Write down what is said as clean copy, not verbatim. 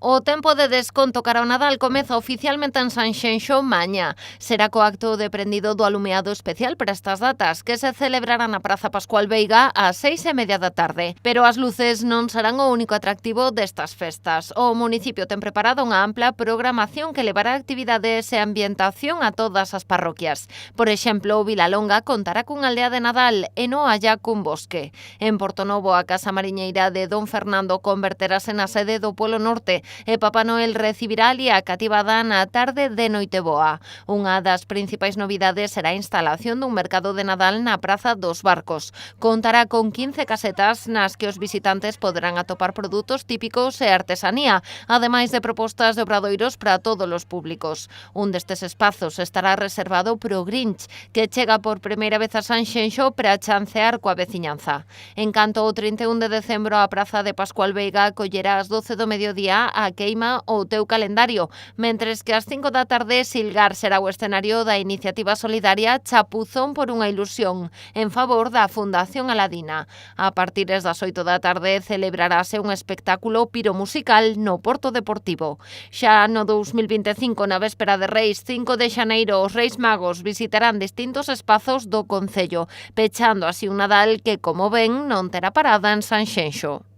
O tempo de desconto cara ao Nadal comeza oficialmente en Sanxenxo mañá. Será co acto de prendido do alumeado especial para estas datas, que se celebrará na Praza Pascual Veiga ás 6:30 da tarde. Pero as luces non serán o único atractivo destas festas. O municipio ten preparada unha ampla programación que levará actividades e ambientación a todas as parroquias. Por exemplo, o Vilalonga contará cunha aldea de Nadal e no Haya cun bosque. En Portonovo, a Casa Mariñeira de Don Fernando converterase na sede do Polo Norte e Papá Noel recibirá ali a cativada na tarde de Noiteboa. Unha das principais novidades será a instalación dun mercado de Nadal na Praza dos Barcos. Contará con 15 casetas nas que os visitantes poderán atopar produtos típicos e artesanía, ademais de propostas de obradoiros para todos os públicos. Un destes espazos estará reservado pro Grinch, que chega por primeira vez a Sanxenxo para chancear coa veciñanza. En canto o 31 de decembro a Praza de Pascual Veiga acollerá ás 12 do mediodía a queima o teu calendario, mentres que ás 5 da tarde Silgar será o escenario da iniciativa solidaria Chapuzón por unha ilusión, en favor da Fundación Aladina. A partir das 8 da tarde celebrarase un espectáculo piromusical no Porto Deportivo. Xa no 2025, na véspera de Reis, 5 de xaneiro, os Reis Magos visitarán distintos espazos do concello, pechando así un Nadal que, como ven, non terá parada en Sanxenxo.